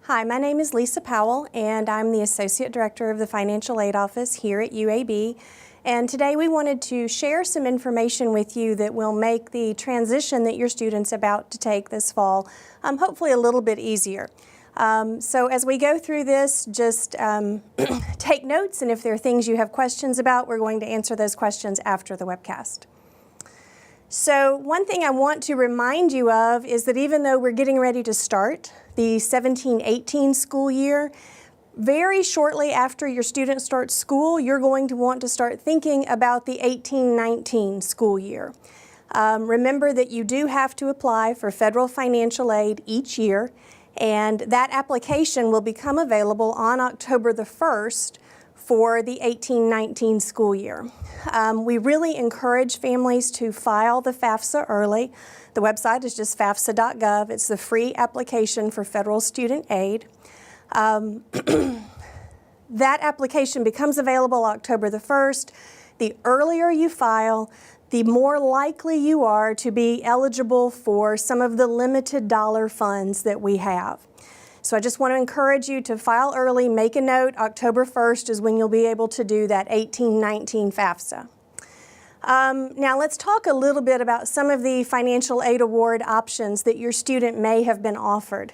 Hi, my name is Lisa Powell, and I'm the Associate Director of the Financial Aid Office here at UAB. And today we wanted to share some information with you that will make the transition that your student's about to take this fall hopefully a little bit easier. So as we go through this, just take notes, and if there are things you have questions about, we're going to answer those questions after the webcast. So one thing I want to remind you of is that even though we're getting ready to start the 17-18 school year, very shortly after your student starts school, you're going to want to start thinking about the 18-19 school year. Remember that you do have to apply for federal financial aid each year, and that application will become available on October the 1st for the 18-19 school year. We really encourage families to file the FAFSA early. The website is just fafsa.gov. It's the free application for federal student aid. That application becomes available October the 1st. The earlier you file, the more likely you are to be eligible for some of the limited dollar funds that we have. So I just want to encourage you to file early. Make a note, October 1st is when you'll be able to do that 18-19 FAFSA. Now let's talk a little bit about some of the financial aid award options that your student may have been offered.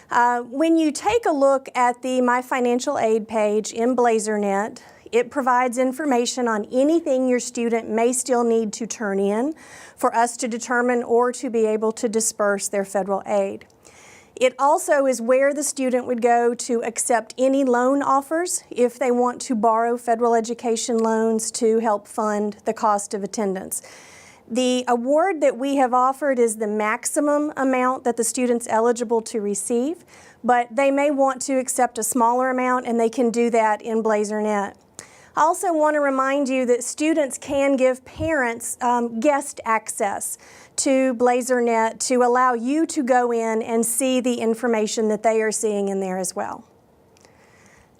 When you take a look at the My Financial Aid page in BlazerNet, it provides information on anything your student may still need to turn in for us to determine or to be able to disperse their federal aid. It also is where the student would go to accept any loan offers if they want to borrow federal education loans to help fund the cost of attendance. The award that we have offered is the maximum amount that the student's eligible to receive, but they may want to accept a smaller amount, and they can do that in BlazerNet. I also want to remind you that students can give parents guest access to BlazerNet to allow you to go in and see the information that they are seeing in there as well.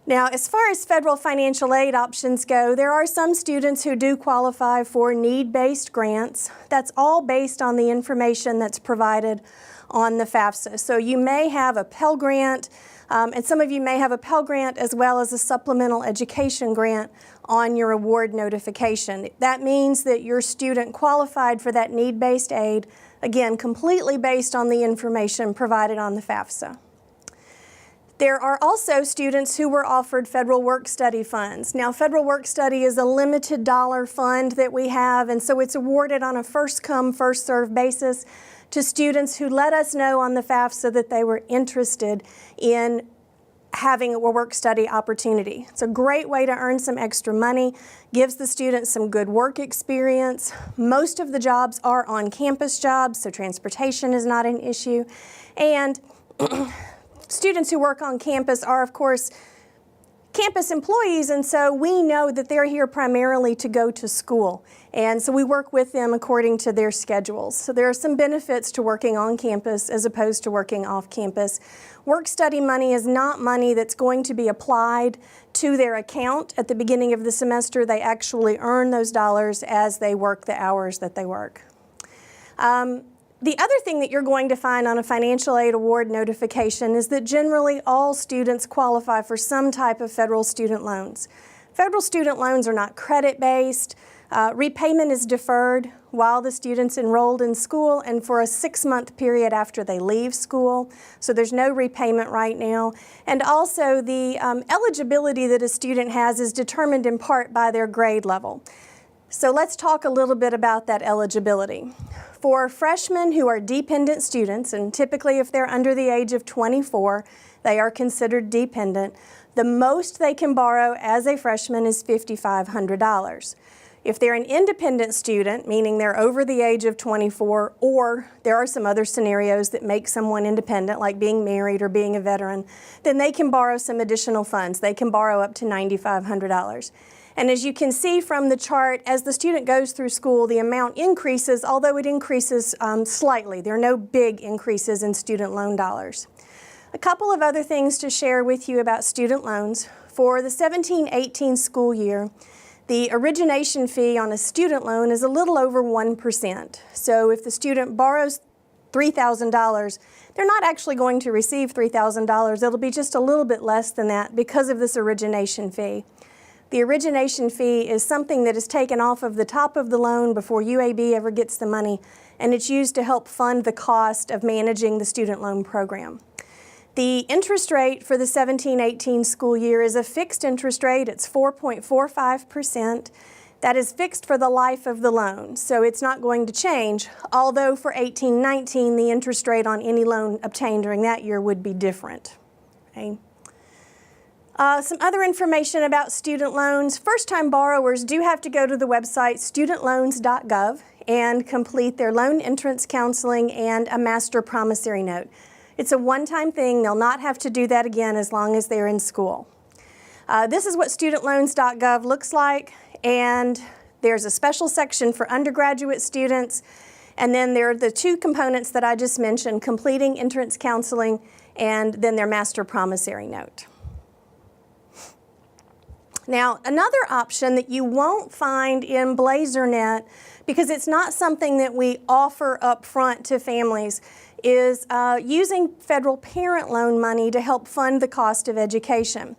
Now, as far as federal financial aid options go, there are some students who do qualify for need-based grants. That's all based on the information that's provided on the FAFSA. So you may have a Pell Grant, and some of you may have a Pell Grant as well as a supplemental education grant on your award notification. That means that your student qualified for that need-based aid, again, completely based on the information provided on the FAFSA. There are also students who were offered federal work-study funds. Now, federal work-study is a limited dollar fund that we have, and so it's awarded on a first-come, first-served basis to students who let us know on the FAFSA that they were interested in having a work-study opportunity. It's a great way to earn some extra money, gives the students some good work experience. Most of the jobs are on-campus jobs, so transportation is not an issue. And students who work on campus are, of course, campus employees, and so we know that they're here primarily to go to school. And so we work with them according to their schedules. So there are some benefits to working on campus as opposed to working off campus. Work-study money is not money that's going to be applied to their account at the beginning of the semester. They actually earn those dollars as they work the hours that they work. The other thing that you're going to find on a financial aid award notification is that generally all students qualify for some type of federal student loans. Federal student loans are not credit-based. Repayment is deferred while the student's enrolled in school and for a 6-month period after they leave school. So there's no repayment right now. And also the eligibility that a student has is determined in part by their grade level. So let's talk a little bit about that eligibility. For freshmen who are dependent students, and typically if they're under the age of 24, they are considered dependent, the most they can borrow as a freshman is $5,500. If they're an independent student, meaning they're over the age of 24, or there are some other scenarios that make someone independent, like being married or being a veteran, then they can borrow some additional funds. They can borrow up to $9,500. And as you can see from the chart, as the student goes through school, the amount increases, although it increases slightly. There are no big increases in student loan dollars. A couple of other things to share with you about student loans. For the 17-18 school year, the origination fee on a student loan is a little over 1%. So if the student borrows $3,000, they're not actually going to receive $3,000. It'll be just a little bit less than that because of this origination fee. The origination fee is something that is taken off of the top of the loan before UAB ever gets the money, and it's used to help fund the cost of managing the student loan program. The interest rate for the 17-18 school year is a fixed interest rate. It's 4.45%. That is fixed for the life of the loan, so it's not going to change, although for 18-19, the interest rate on any loan obtained during that year would be different. Okay. Some other information about student loans. First-time borrowers do have to go to the website studentloans.gov and complete their loan entrance counseling and a master promissory note. It's a one-time thing. They'll not have to do that again as long as they're in school. This is what studentloans.gov looks like, and there's a special section for undergraduate students, and then there are the two components that I just mentioned, completing entrance counseling and then their master promissory note. Now, another option that you won't find in BlazerNet, because it's not something that we offer up front to families, is using federal parent loan money to help fund the cost of education.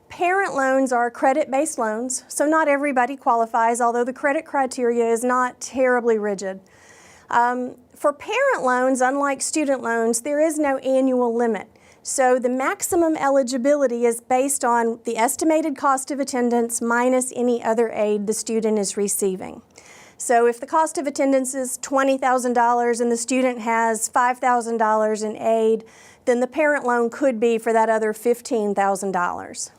Parent loans are credit-based loans, so not everybody qualifies, although the credit criteria is not terribly rigid. For parent loans, unlike student loans, there is no annual limit. So the maximum eligibility is based on the estimated cost of attendance minus any other aid the student is receiving. So if the cost of attendance is $20,000 and the student has $5,000 in aid, then the parent loan could be for that other $15,000.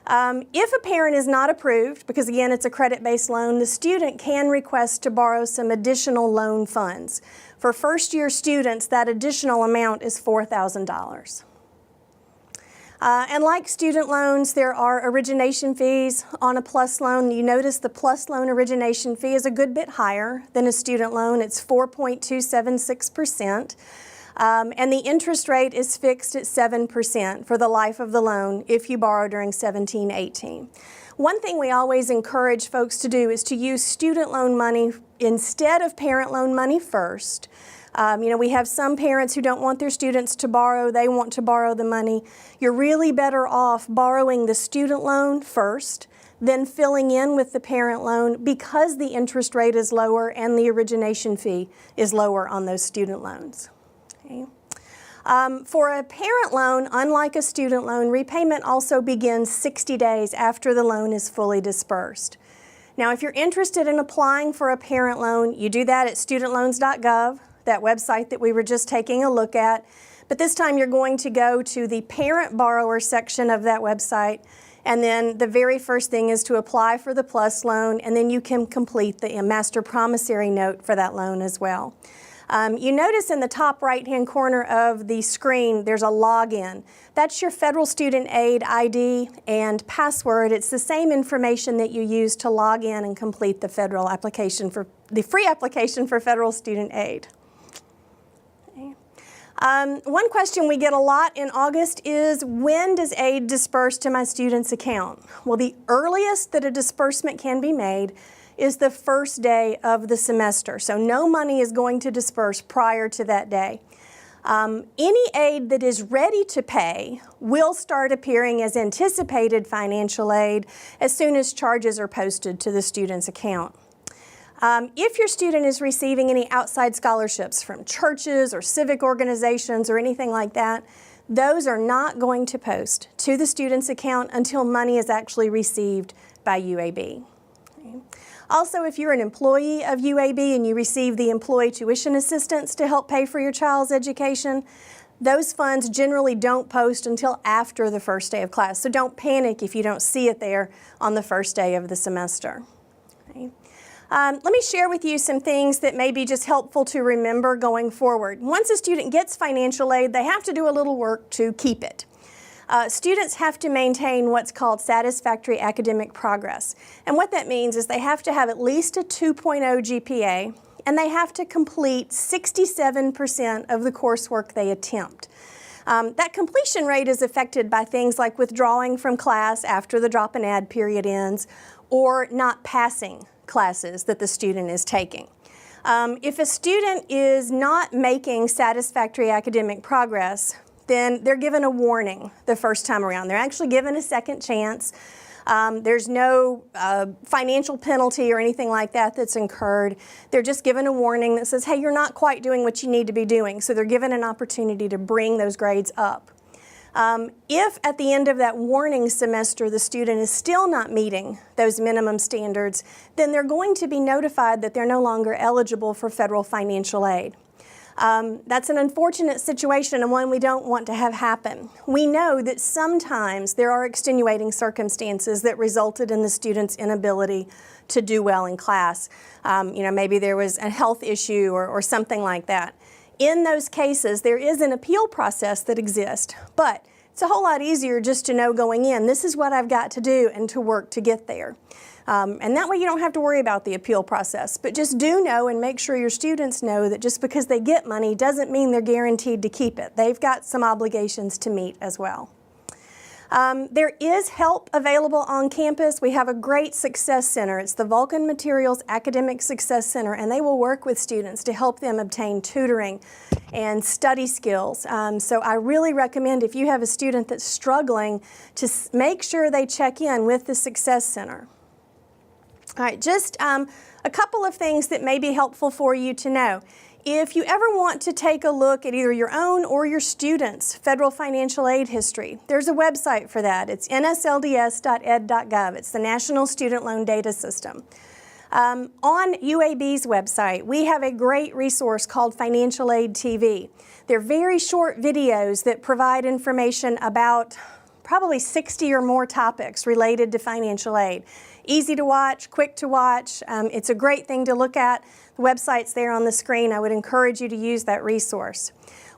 If a parent is not approved, because again it's a credit-based loan, the student can request to borrow some additional loan funds. For first-year students, that additional amount is $4,000. And like student loans, there are origination fees on a PLUS loan. You notice the PLUS loan origination fee is a good bit higher than a student loan. It's 4.276%. And the interest rate is fixed at 7% for the life of the loan if you borrow during 17-18. One thing we always encourage folks to do is to use student loan money instead of parent loan money first. We have some parents who don't want their students to borrow. They want to borrow the money. You're really better off borrowing the student loan first, then filling in with the parent loan because the interest rate is lower and the origination fee is lower on those student loans. Okay. For a parent loan, unlike a student loan, repayment also begins 60 days after the loan is fully dispersed. Now, if you're interested in applying for a parent loan, you do that at studentloans.gov, that website that we were just taking a look at. But this time you're going to go to the parent borrower section of that website, and then the very first thing is to apply for the PLUS loan, and then you can complete the master promissory note for that loan as well. You notice in the top right-hand corner of the screen, there's a login. That's your federal student aid ID and password. It's the same information that you use to log in and complete the federal application for the free application for federal student aid. Okay. One question we get a lot in August is, when does aid disperse to my student's account? Well, the earliest that a disbursement can be made is the first day of the semester. So no money is going to disperse prior to that day. Any aid that is ready to pay will start appearing as anticipated financial aid as soon as charges are posted to the student's account. If your student is receiving any outside scholarships from churches or civic organizations or anything like that, those are not going to post to the student's account until money is actually received by UAB. Okay. Also, if you're an employee of UAB and you receive the employee tuition assistance to help pay for your child's education, those funds generally don't post until after the first day of class. So don't panic if you don't see it there on the first day of the semester. Okay. Let me share with you some things that may be just helpful to remember going forward. Once a student gets financial aid, they have to do a little work to keep it. Students have to maintain what's called satisfactory academic progress. And what that means is they have to have at least a 2.0 GPA, and they have to complete 67% of the coursework they attempt. That completion rate is affected by things like withdrawing from class after the drop and add period ends, or not passing classes that the student is taking. If a student is not making satisfactory academic progress, then they're given a warning the first time around. They're actually given a second chance. There's no financial penalty or anything like that that's incurred. They're just given a warning that says, hey, you're not quite doing what you need to be doing. So they're given an opportunity to bring those grades up. If at the end of that warning semester the student is still not meeting those minimum standards, then they're going to be notified that they're no longer eligible for federal financial aid. That's an unfortunate situation and one we don't want to have happen. We know that sometimes there are extenuating circumstances that resulted in the student's inability to do well in class. Maybe there was a health issue or something like that. In those cases, there is an appeal process that exists, but it's a whole lot easier just to know going in, this is what I've got to do and to work to get there. And that way you don't have to worry about the appeal process, but just do know and make sure your students know that just because they get money doesn't mean they're guaranteed to keep it. They've got some obligations to meet as well. There is help available on campus. We have a great success center. It's the Vulcan Materials Academic Success Center, and they will work with students to help them obtain tutoring and study skills. So I really recommend, if you have a student that's struggling, to make sure they check in with the Success Center. All right, just a couple of things that may be helpful for you to know. If you ever want to take a look at either your own or your students' federal financial aid history, there's a website for that. It's nslds.ed.gov. It's the National Student Loan Data System. On UAB's website, we have a great resource called Financial Aid TV. They're very short videos that provide information about probably 60 or more topics related to financial aid. Easy to watch, quick to watch. It's a great thing to look at. The website's there on the screen. I would encourage you to use that resource.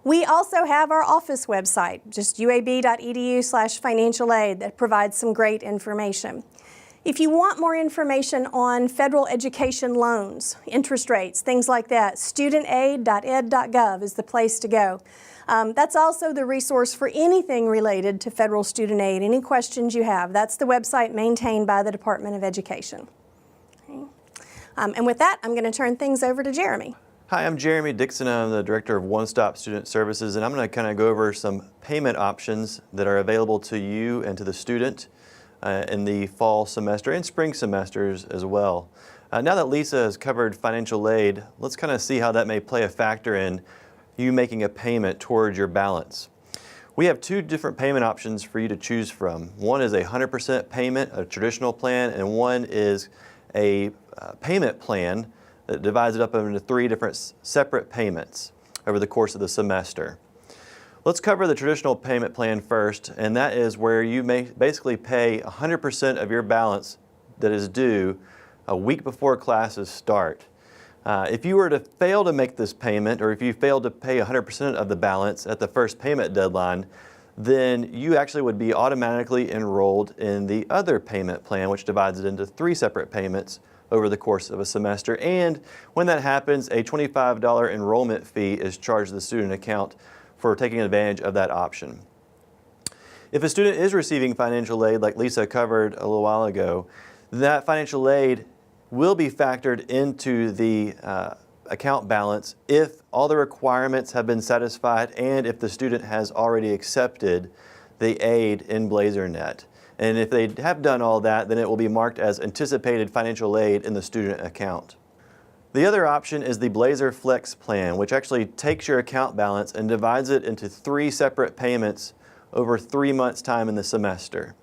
We also have our office website, just uab.edu/financial aid, that provides some great information. If you want more information on federal education loans, interest rates, things like that, studentaid.ed.gov is the place to go. That's also the resource for anything related to federal student aid, any questions you have. That's the website maintained by the Department of Education. Okay. And with that, I'm going to turn things over to Jeremy. Hi, I'm Jeremy Dixon. I'm the Director of One Stop Student Services, and I'm going to kind of go over some payment options that are available to you and to the student in the fall semester and spring semesters as well. Now that Lisa has covered financial aid, let's kind of see how that may play a factor in you making a payment towards your balance. We have two different payment options for you to choose from. One is a 100% payment, a traditional plan, and one is a payment plan that divides it up into three different separate payments over the course of the semester. Let's cover the traditional payment plan first, and that is where you may basically pay 100% of your balance that is due a week before classes start. If you were to fail to make this payment, or if you failed to pay 100% of the balance at the first payment deadline, then you actually would be automatically enrolled in the other payment plan, which divides it into three separate payments over the course of a semester. And when that happens, a $25 enrollment fee is charged to the student account for taking advantage of that option. If a student is receiving financial aid, like Lisa covered a little while ago, that financial aid will be factored into the account balance if all the requirements have been satisfied and if the student has already accepted the aid in BlazerNet. And if they have done all that, then it will be marked as anticipated financial aid in the student account. The other option is the Blazer Flex plan, which actually takes your account balance and divides it into three separate payments over 3 months' time in the semester.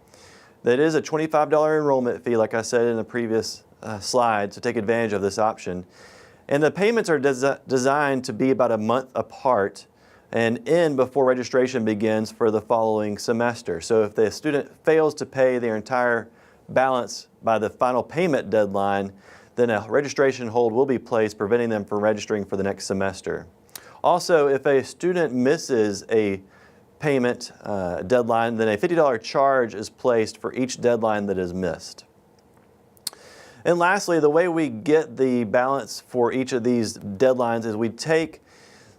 That is a $25 enrollment fee, like I said in the previous slide, to take advantage of this option. And the payments are designed to be about a month apart and end before registration begins for the following semester. So if the student fails to pay their entire balance by the final payment deadline, then a registration hold will be placed, preventing them from registering for the next semester. Also, if a student misses a payment deadline, then a $50 charge is placed for each deadline that is missed. And lastly, the way we get the balance for each of these deadlines is we take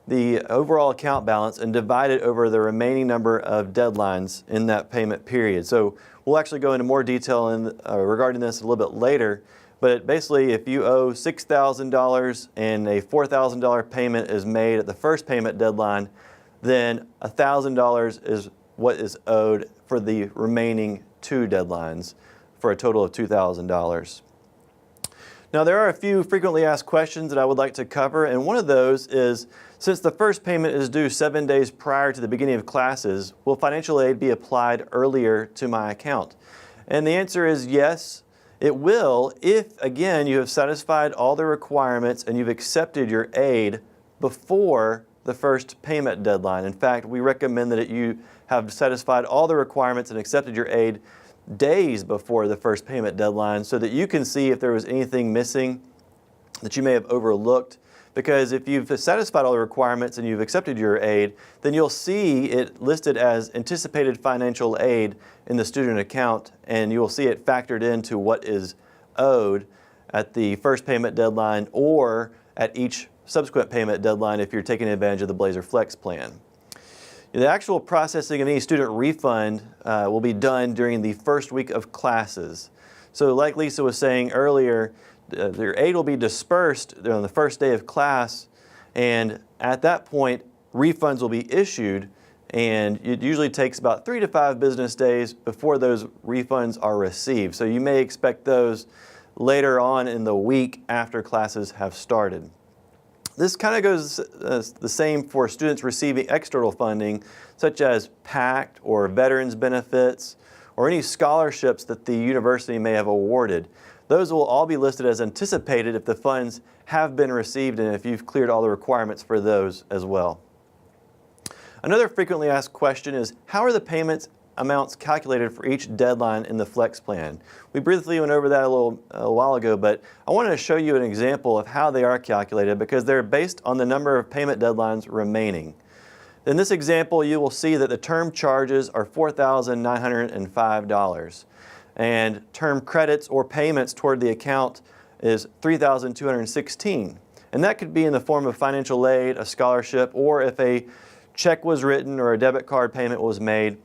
the overall account balance and divide it over the remaining number of deadlines in that payment period. So we'll actually go into more detail regarding this a little bit later, But basically, if you owe $6,000 and a $4,000 payment is made at the first payment deadline, then $1,000 is what is owed for the remaining 2 deadlines for a total of $2,000. Now, there are a few frequently asked questions that I would like to cover, and one of those is, since the first payment is due 7 days prior to the beginning of classes, will financial aid be applied earlier to my account? And the answer is yes, it will if, again, you have satisfied all the requirements and you've accepted your aid before the first payment deadline. In fact, we recommend that you have satisfied all the requirements and accepted your aid days before the first payment deadline so that you can see if there was anything missing that you may have overlooked. Because if you've satisfied all the requirements and you've accepted your aid, then you'll see it listed as anticipated financial aid in the student account, and you will see it factored into what is owed at the first payment deadline or at each subsequent payment deadline if you're taking advantage of the Blazer Flex plan. The actual processing of any student refund will be done during the first week of classes. So like Lisa was saying earlier, their aid will be dispersed on the first day of class, and at that point, refunds will be issued, and it usually takes about 3 to 5 business days before those refunds are received. So you may expect those later on in the week after classes have started. This kind of goes the same for students receiving external funding, such as PACT or veterans benefits, or any scholarships that the university may have awarded. Those will all be listed as anticipated if the funds have been received and if you've cleared all the requirements for those as well. Another frequently asked question is, how are the payments amounts calculated for each deadline in the Flex plan? We briefly went over that a while ago, but I wanted to show you an example of how they are calculated because they're based on the number of payment deadlines remaining. In this example, you will see that the term charges are $4,905, and term credits or payments toward the account is $3,216. And that could be in the form of financial aid, a scholarship, or if a check was written or a debit card payment was made.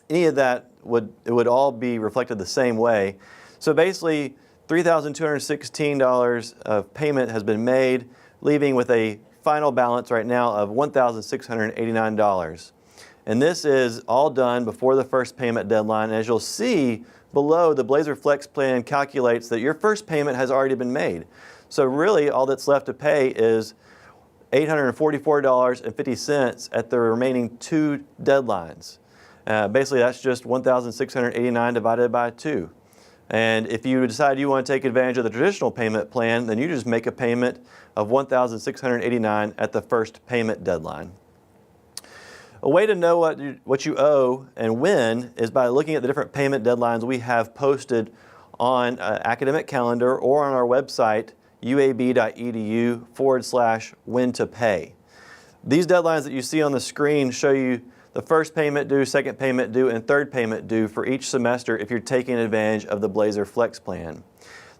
Any of that would all be reflected the same way. So basically, $3,216 of payment has been made, leaving with a final balance right now of $1,689. And this is all done before the first payment deadline. As you'll see below, the Blazer Flex plan calculates that your first payment has already been made. So really, all that's left to pay is $844.50 at the remaining 2 deadlines. Basically, that's just $1,689 divided by 2. And if you decide you want to take advantage of the traditional payment plan, then you just make a payment of $1,689 at the first payment deadline. A way to know what you owe and when is by looking at the different payment deadlines we have posted on academic calendar or on our website, uab.edu/when-to-pay. These deadlines that you see on the screen show you the first payment due, second payment due, and third payment due for each semester if you're taking advantage of the Blazer Flex plan.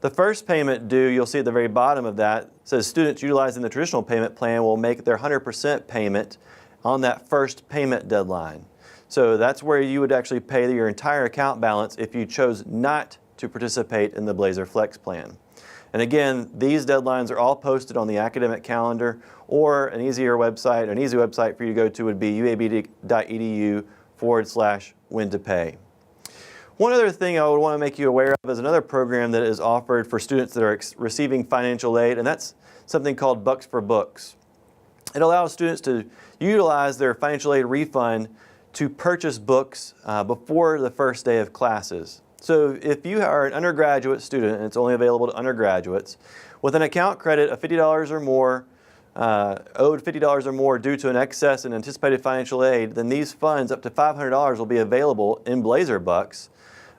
The first payment due, you'll see at the very bottom of that, says students utilizing the traditional payment plan will make their 100% payment on that first payment deadline. So that's where you would actually pay your entire account balance if you chose not to participate in the Blazer Flex plan. And again, these deadlines are all posted on the academic calendar, or an easy website for you to go to would be uab.edu/when-to-pay. One other thing I would want to make you aware of is another program that is offered for students that are receiving financial aid, and that's something called Bucks for Books. It allows students to utilize their financial aid refund to purchase books before the first day of classes. So if you are an undergraduate student, and it's only available to undergraduates, with an account credit of $50 or more, owed $50 or more due to an excess in anticipated financial aid, then these funds up to $500 will be available in Blazer Bucks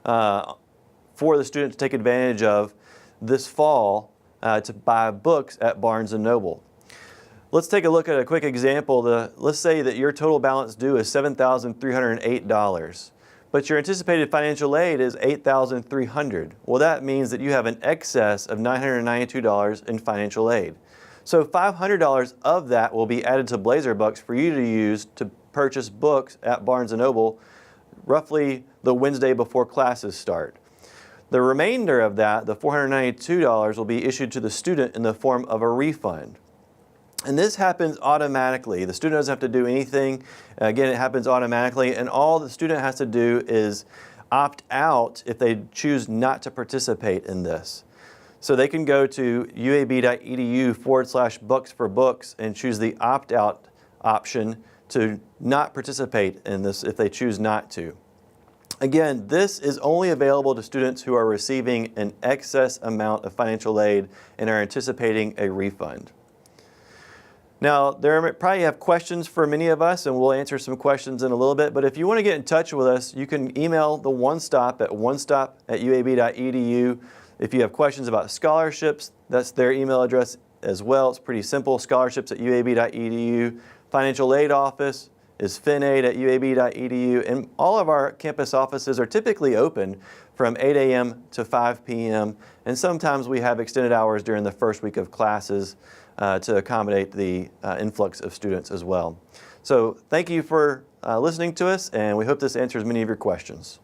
for the student to take advantage of this fall to buy books at Barnes & Noble. Let's take a look at a quick example. Let's say that your total balance due is $7,308. But your anticipated financial aid is $8,300. Well, that means that you have an excess of $992 in financial aid. So $500 of that will be added to Blazer Bucks for you to use to purchase books at Barnes & Noble roughly the Wednesday before classes start. The remainder of that, the $492, will be issued to the student in the form of a refund. And this happens automatically. The student doesn't have to do anything. Again, it happens automatically, and all the student has to do is opt out if they choose not to participate in this. So they can go to uab.edu/bucks for books and choose the opt-out option to not participate in this if they choose not to. Again, this is only available to students who are receiving an excess amount of financial aid and are anticipating a refund. Now, there probably have questions for many of us, and we'll answer some questions in a little bit, but if you want to get in touch with us, you can email the One Stop at onestop@uab.edu. If you have questions about scholarships, that's their email address as well. It's pretty simple, scholarships@uab.edu. Financial aid office is finaid@uab.edu, and all of our campus offices are typically open from 8 a.m. to 5 p.m., and sometimes we have extended hours during the first week of classes to accommodate the influx of students as well. So thank you for listening to us, and we hope this answers many of your questions.